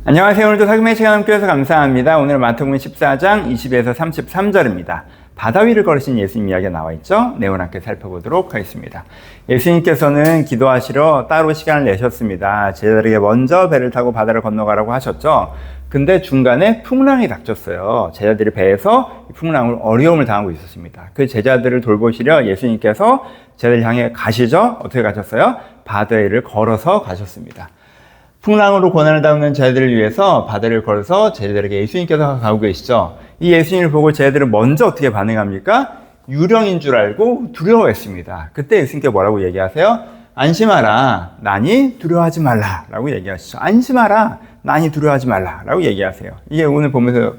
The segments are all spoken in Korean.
안녕하세요. 오늘도 사금의 시간 함께해서 감사합니다. 오늘 마태복음 14장 20에서 33절입니다. 바다 위를 걸으신 예수님 이야기가 나와 있죠. 내용 함께 살펴보도록 하겠습니다. 예수님께서는 기도하시러 따로 시간을 내셨습니다. 제자들에게 먼저 배를 타고 바다를 건너가라고 하셨죠. 근데 중간에 풍랑이 닥쳤어요. 제자들이 배에서 풍랑을 어려움을 당하고 있었습니다. 그 제자들을 돌보시려 예수님께서 제자들 향해 가시죠. 어떻게 가셨어요? 바다 위를 걸어서 가셨습니다. 풍랑으로 고난을 당하는 제자들을 위해서 바다를 걸어서 제자들에게 예수님께서 가고 계시죠. 이 예수님을 보고 제자들은 먼저 어떻게 반응합니까? 유령인 줄 알고 두려워했습니다. 그때 예수님께 뭐라고 얘기하세요? 안심하라, 나니 두려워하지 말라 라고 얘기하시죠. 안심하라, 나니 두려워하지 말라 라고 얘기하세요. 이게 오늘 보면서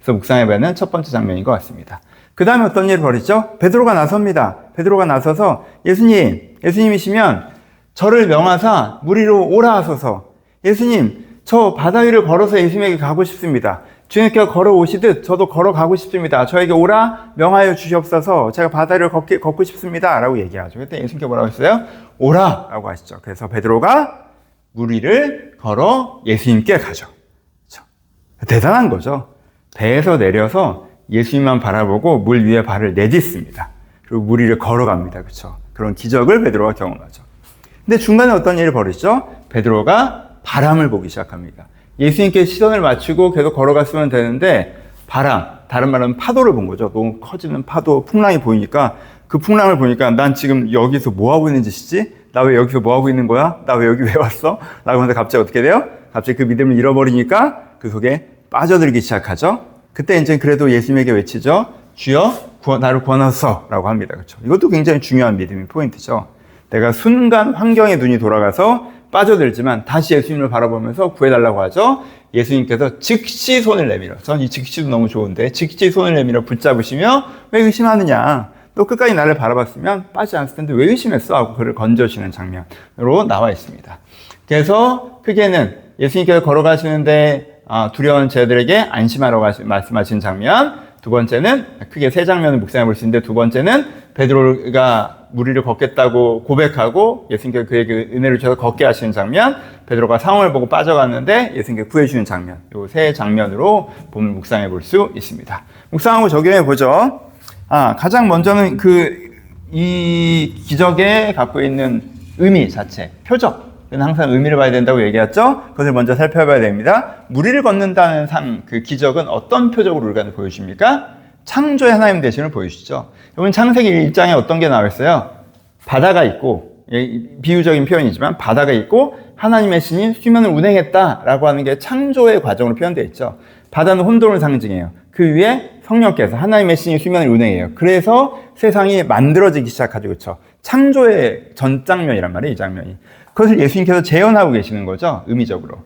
묵상해보는 첫 번째 장면인 것 같습니다. 그 다음에 어떤 일을 벌이죠? 베드로가 나섭니다. 베드로가 나서서 예수님이시면 저를 명하사 물 위로 오라 하소서. 예수님, 저 바다 위를 걸어서 예수님에게 가고 싶습니다. 주님께서 걸어오시듯 저도 걸어가고 싶습니다. 저에게 오라 명하여 주시옵소서. 제가 바다 위를 걷고 싶습니다. 라고 얘기하죠. 그때 예수님께서 뭐라고 했어요? 오라! 라고 하시죠. 그래서 베드로가 물 위를 걸어 예수님께 가죠. 그렇죠? 대단한 거죠. 배에서 내려서 예수님만 바라보고 물 위에 발을 내딛습니다. 그리고 물 위를 걸어갑니다. 그렇죠? 그런 기적을 베드로가 경험하죠. 근데 중간에 어떤 일이 벌어지죠? 베드로가 바람을 보기 시작합니다. 예수님께 시선을 맞추고 계속 걸어갔으면 되는데 바람, 다른 말은 파도를 본 거죠. 너무 커지는 파도, 풍랑이 보이니까 그 풍랑을 보니까 난 지금 여기서 뭐 하고 있는 짓이지? 나 왜 여기서 뭐 하고 있는 거야? 나 왜 여기 왜 왔어? 라고 하는데 갑자기 어떻게 돼요? 갑자기 그 믿음을 잃어버리니까 그 속에 빠져들기 시작하죠. 그때 이제 그래도 예수님에게 외치죠. 주여 나를 구원하소서 라고 합니다. 그렇죠? 이것도 굉장히 중요한 믿음의 포인트죠. 내가 순간 환경의 눈이 돌아가서 빠져들지만 다시 예수님을 바라보면서 구해달라고 하죠. 예수님께서 즉시 손을 내밀어. 전 이 즉시도 너무 좋은데 즉시 손을 내밀어 붙잡으시며 왜 의심하느냐. 너 끝까지 나를 바라봤으면 빠지지 않았을 텐데 왜 의심했어? 하고 그를 건져주시는 장면으로 나와 있습니다. 그래서 크게는 예수님께서 걸어가시는데 두려운 제자들에게 안심하라고 말씀하신 장면. 두 번째는 크게 세 장면을 묵상해 볼 수 있는데 두 번째는 베드로가 물 위를 걷겠다고 고백하고 예수님께서 그에게 은혜를 주셔서 걷게 하시는 장면, 베드로가 상황을 보고 빠져갔는데 예수님께 구해주는 장면, 이 세 장면으로 본문 묵상해 볼 수 있습니다. 묵상하고 적용해 보죠. 가장 먼저는 이 기적에 갖고 있는 의미 자체, 표적. 항상 의미를 봐야 된다고 얘기했죠. 그것을 먼저 살펴봐야 됩니다. 물 위를 걷는다는 그 기적은 어떤 표적으로 우리가 보여줍니까? 창조의 하나님 되심을 보여주시죠. 여러분 창세기 1장에 어떤 게 나와 있어요? 바다가 있고, 비유적인 표현이지만 바다가 있고 하나님의 신이 수면을 운행했다라고 하는 게 창조의 과정으로 표현되어 있죠. 바다는 혼돈을 상징해요. 그 위에 성령께서 하나님의 신이 수면을 운행해요. 그래서 세상이 만들어지기 시작하죠. 그렇죠? 창조의 전 장면이란 말이에요. 이 장면이. 그것을 예수님께서 재현하고 계시는 거죠. 의미적으로.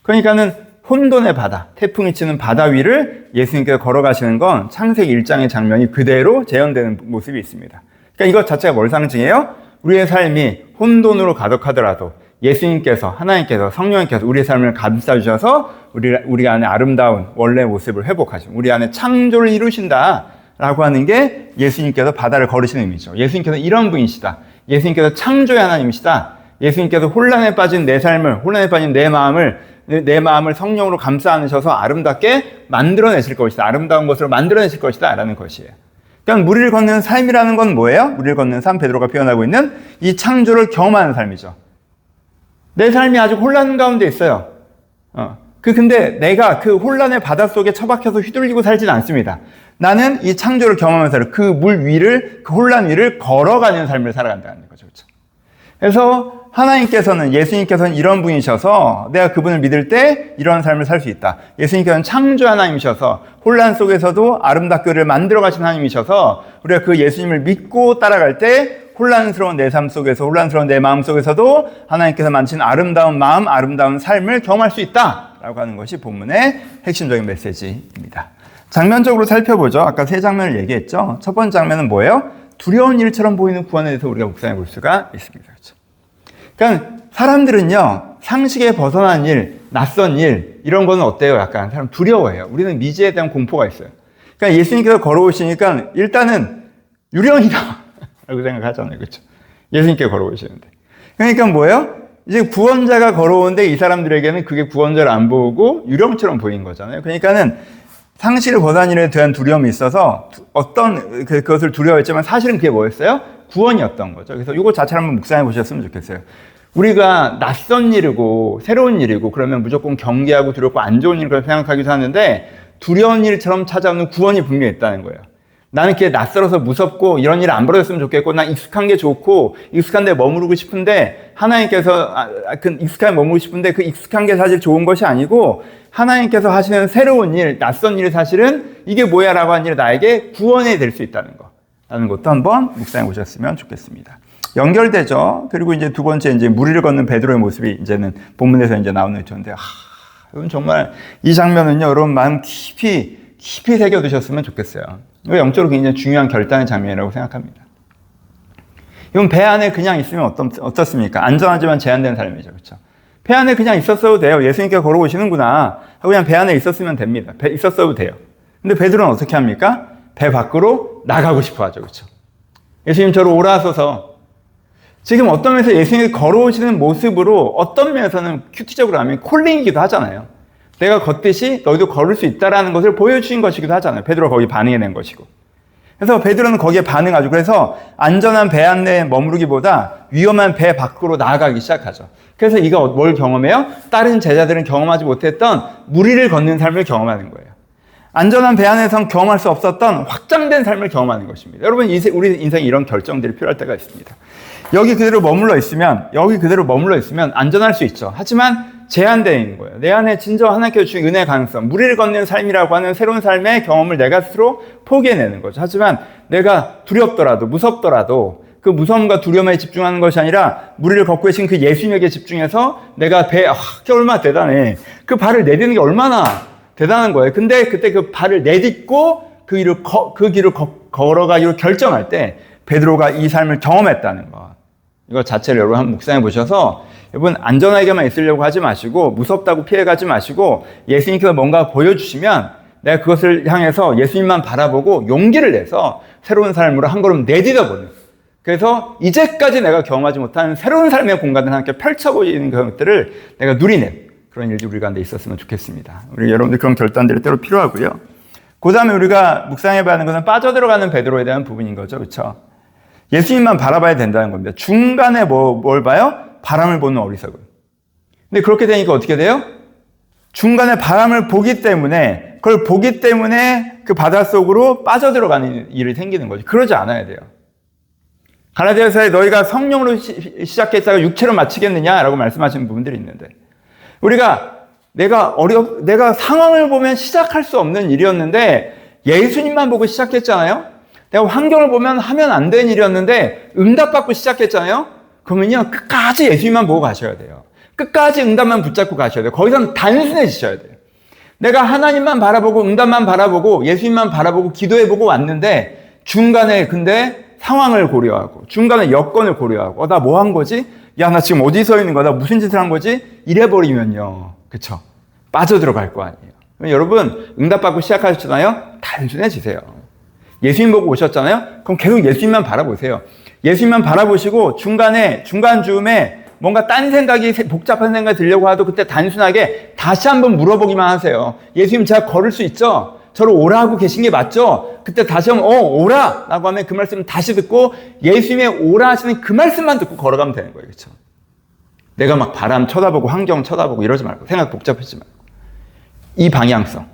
그러니까는 혼돈의 바다, 태풍이 치는 바다 위를 예수님께서 걸어가시는 건 창세기 1장의 장면이 그대로 재현되는 모습이 있습니다. 그러니까 이것 자체가 뭘 상징해요? 우리의 삶이 혼돈으로 가득하더라도 예수님께서, 하나님께서, 성령님께서 우리의 삶을 감싸주셔서 우리 안에 아름다운 원래 모습을 회복하시고 우리 안에 창조를 이루신다라고 하는 게 예수님께서 바다를 걸으시는 의미죠. 예수님께서 이런 분이시다. 예수님께서 창조의 하나님이시다. 예수님께서 혼란에 빠진 내 삶을, 혼란에 빠진 내 마음을 성령으로 감싸 안으셔서 아름답게 만들어내실 것이다. 아름다운 것으로 만들어내실 것이다. 라는 것이에요. 그러니까 물 위를 걷는 삶이라는 건 뭐예요? 물 위를 걷는 삶, 베드로가 표현하고 있는 이 창조를 경험하는 삶이죠. 내 삶이 아직 혼란 가운데 있어요. 근데 내가 그 혼란의 바다 속에 처박혀서 휘둘리고 살지는 않습니다. 나는 이 창조를 경험하면서 그 물 위를, 그 혼란 위를 걸어가는 삶을 살아간다는 거죠. 그렇죠? 그래서 하나님께서는, 예수님께서는 이런 분이셔서 내가 그분을 믿을 때 이런 삶을 살 수 있다. 예수님께서는 창조 하나님이셔서 혼란 속에서도 아름답게를 만들어 가신 하나님이셔서 우리가 그 예수님을 믿고 따라갈 때 혼란스러운 내 삶 속에서, 혼란스러운 내 마음 속에서도 하나님께서 만드신 아름다운 마음, 아름다운 삶을 경험할 수 있다라고 하는 것이 본문의 핵심적인 메시지입니다. 장면적으로 살펴보죠. 아까 세 장면을 얘기했죠. 첫 번째 장면은 뭐예요? 두려운 일처럼 보이는 구원에 대해서 우리가 묵상해 볼 수가 있습니다. 그렇죠? 그러니까 사람들은요, 상식에 벗어난 일, 낯선 일, 이런 거는 어때요? 약간 사람 두려워해요. 우리는 미지에 대한 공포가 있어요. 그러니까 예수님께서 걸어오시니까 일단은 유령이다 라고 생각하잖아요. 그렇죠? 예수님께 걸어오시는데. 그러니까 뭐예요? 이제 구원자가 걸어오는데 이 사람들에게는 그게 구원자를 안 보고 유령처럼 보인 거잖아요. 그러니까는 상실을 벗어난 일에 대한 두려움이 있어서 어떤 그것을 두려워했지만 사실은 그게 뭐였어요? 구원이었던 거죠. 그래서 이거 자체를 한번 묵상해 보셨으면 좋겠어요. 우리가 낯선 일이고 새로운 일이고 그러면 무조건 경계하고 두렵고 안 좋은 일을 생각하기도 하는데 두려운 일처럼 찾아오는 구원이 분명히 있다는 거예요. 나는 그게 낯설어서 무섭고 이런 일 안 벌어졌으면 좋겠고 난 익숙한 게 좋고 익숙한 데 머무르고 싶은데 하나님께서 그 익숙한 데 머무르고 싶은데 그 익숙한 게 사실 좋은 것이 아니고 하나님께서 하시는 새로운 일, 낯선 일이 사실은 이게 뭐야 라고 하는 일이 나에게 구원이 될 수 있다는 거 라는 것도 한번 묵상해 보셨으면 좋겠습니다. 연결되죠. 그리고 이제 두 번째 이제 무리를 걷는 베드로의 모습이 이제는 본문에서 이제 나오는 것인데 여러분 정말 이 장면은요 여러분 마음 깊이 새겨두셨으면 좋겠어요. 이거 영적으로 굉장히 중요한 결단의 장면이라고 생각합니다. 이건 배 안에 그냥 있으면 어떻습니까? 안전하지만 제한된 삶이죠. 그렇죠? 배 안에 그냥 있었어도 돼요. 예수님께 걸어오시는구나 하고 그냥 배 안에 있었으면 됩니다. 있었어도 돼요. 근데 베드로는 어떻게 합니까? 배 밖으로 나가고 싶어 하죠. 그렇죠? 예수님 저로 오라 하소서. 지금 어떤 면에서 예수님이 걸어오시는 모습으로 어떤 면에서는 큐티적으로 하면 콜링이기도 하잖아요. 내가 걷듯이 너희도 걸을 수 있다라는 것을 보여주신 것이기도 하잖아요. 베드로가 거기 반응해낸 것이고. 그래서 베드로는 거기에 반응하죠. 그래서 안전한 배 안에 머무르기보다 위험한 배 밖으로 나아가기 시작하죠. 그래서 이가 뭘 경험해요? 다른 제자들은 경험하지 못했던 무리를 걷는 삶을 경험하는 거예요. 안전한 배 안에선 경험할 수 없었던 확장된 삶을 경험하는 것입니다. 여러분, 우리 인생에 이런 결정들이 필요할 때가 있습니다. 여기 그대로 머물러 있으면 안전할 수 있죠. 하지만 제한되는 거예요. 내 안에 진정 하나님께서 주신 은혜의 가능성, 무리를 걷는 삶이라고 하는 새로운 삶의 경험을 내가 스스로 포기해내는 거죠. 하지만 내가 두렵더라도 무섭더라도 그 무서움과 두려움에 집중하는 것이 아니라 무리를 걷고 계신 그 예수님에게 집중해서 내가 그게 얼마나 대단해. 그 발을 내딛는 게 얼마나 대단한 거예요. 근데 그때 그 발을 내딛고 그 길을 걸어가기로 결정할 때 베드로가 이 삶을 경험했다는 것. 이거 자체를 여러분 한번 묵상해 보셔서 여러분 안전하게만 있으려고 하지 마시고 무섭다고 피해가지 마시고 예수님께서 뭔가 보여주시면 내가 그것을 향해서 예수님만 바라보고 용기를 내서 새로운 삶으로 한 걸음 내딛어보는 그래서 이제까지 내가 경험하지 못한 새로운 삶의 공간을 함께 펼쳐보이는 것들을 내가 누리는 그런 일이 우리 가운데 있었으면 좋겠습니다. 우리 여러분들 그런 결단들이 때로 필요하고요. 그 다음에 우리가 묵상해봐야 하는 것은 빠져들어가는 베드로에 대한 부분인 거죠. 그렇죠? 예수님만 바라봐야 된다는 겁니다. 중간에 뭘 봐요? 바람을 보는 어리석음. 근데 그렇게 되니까 어떻게 돼요? 중간에 바람을 보기 때문에 그걸 보기 때문에 그 바닷속으로 빠져들어가는 일이 생기는 거죠. 그러지 않아야 돼요. 갈라디아서에 너희가 성령으로 시작했다가 육체로 마치겠느냐라고 말씀하시는 부분들이 있는데 내가 상황을 보면 시작할 수 없는 일이었는데 예수님만 보고 시작했잖아요. 내가 환경을 보면 하면 안 되는 일이었는데 응답받고 시작했잖아요. 그러면요 끝까지 예수님만 보고 가셔야 돼요. 끝까지 응답만 붙잡고 가셔야 돼요. 거기서는 단순해지셔야 돼요. 내가 하나님만 바라보고 응답만 바라보고 예수님만 바라보고 기도해보고 왔는데 중간에 근데 상황을 고려하고 중간에 여건을 고려하고 나 뭐 한 거지? 야 나 지금 어디 서 있는 거야? 나 무슨 짓을 한 거지? 이래버리면요. 그쵸? 빠져들어갈 거 아니에요. 여러분 응답받고 시작하셨잖아요. 단순해지세요. 예수님 보고 오셨잖아요. 그럼 계속 예수님만 바라보세요. 예수님만 바라보시고 중간쯤에 뭔가 딴 생각이 복잡한 생각이 들려고 하도 그때 단순하게 다시 한번 물어보기만 하세요. 예수님 제가 걸을 수 있죠? 저를 오라 하고 계신 게 맞죠? 그때 다시 한번 오라 라고 하면 그 말씀을 다시 듣고 예수님의 오라 하시는 그 말씀만 듣고 걸어가면 되는 거예요. 그렇죠? 내가 막 바람 쳐다보고 환경 쳐다보고 이러지 말고 생각 복잡하지 말고 이 방향성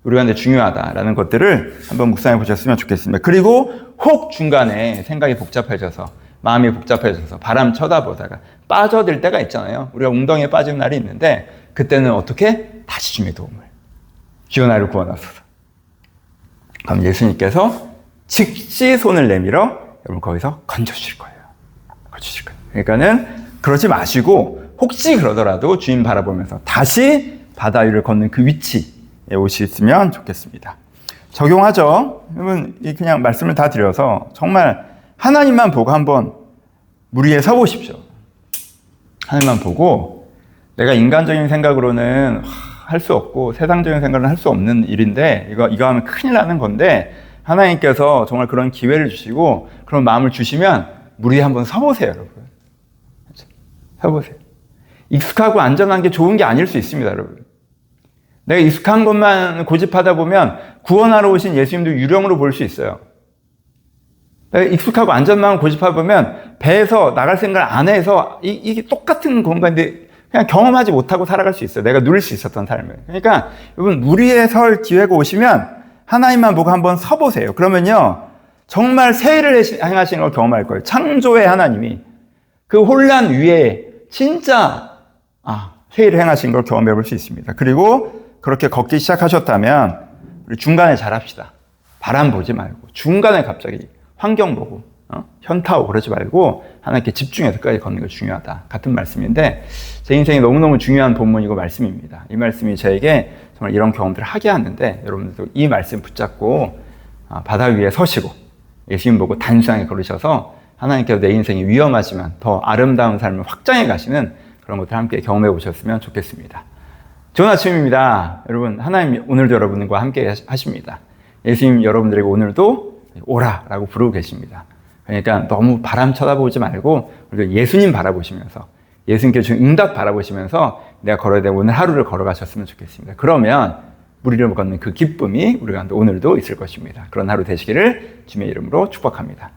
우리가 근데 중요하다라는 것들을 한번 묵상해 보셨으면 좋겠습니다. 그리고 혹 중간에 생각이 복잡해져서 마음이 복잡해져서 바람 쳐다보다가 빠져들 때가 있잖아요. 우리가 웅덩이에 빠지는 날이 있는데 그때는 어떻게? 다시 주님의 도움을 주여 나를 구원하소서. 그럼 예수님께서 즉시 손을 내밀어 여러분 거기서 건져주실 거예요. 그러니까는 그러지 마시고 혹시 그러더라도 주님 바라보면서 다시 바다 위를 걷는 그 위치에 오셨으면 좋겠습니다. 적용하죠. 여러분 그냥 말씀을 다 드려서 정말 하나님만 보고 한번 물 위에 서보십시오. 하나님만 보고 내가 인간적인 생각으로는 할 수 없고 세상적인 생각은 할 수 없는 일인데 이거 하면 큰일 나는 건데 하나님께서 정말 그런 기회를 주시고 그런 마음을 주시면 물 위에 한번 서보세요. 여러분. 서보세요. 익숙하고 안전한 게 좋은 게 아닐 수 있습니다, 여러분. 내가 익숙한 것만 고집하다 보면 구원하러 오신 예수님도 유령으로 볼 수 있어요. 내가 익숙하고 안전만 고집하다 보면 배에서 나갈 생각을 안 해서 이게 똑같은 공간인데 그냥 경험하지 못하고 살아갈 수 있어요. 내가 누릴 수 있었던 삶을. 그러니까 여러분 물 위에 설 기회가 오시면 하나님만 보고 한번 서보세요. 그러면요 정말 새 일을 행하시는 걸 경험할 거예요. 창조의 하나님이 그 혼란 위에 진짜 새 일을 행하신 걸 경험해 볼 수 있습니다. 그리고 그렇게 걷기 시작하셨다면 우리 중간에 잘합시다. 바람 보지 말고 중간에 갑자기 환경 보고 현타 오고 그러지 말고 하나님께 집중해서 끝까지 걷는 게 중요하다. 같은 말씀인데 제 인생에 너무너무 중요한 본문이고 말씀입니다. 이 말씀이 저에게 정말 이런 경험들을 하게 하는데 여러분들도 이 말씀 붙잡고 바다 위에 서시고 예수님 보고 단순하게 걸으셔서 하나님께서 내 인생이 위험하지만 더 아름다운 삶을 확장해 가시는 그런 것들 함께 경험해 보셨으면 좋겠습니다. 좋은 아침입니다. 여러분 하나님 오늘도 여러분과 함께 하십니다. 예수님 여러분들에게 오늘도 오라라고 부르고 계십니다. 그러니까 너무 바람 쳐다보지 말고 우리가 예수님 바라보시면서 예수님께 주신 응답 바라보시면서 내가 걸어야 될 오늘 하루를 걸어가셨으면 좋겠습니다. 그러면 우리를 걷는 그 기쁨이 우리가 오늘도 있을 것입니다. 그런 하루 되시기를 주님의 이름으로 축복합니다.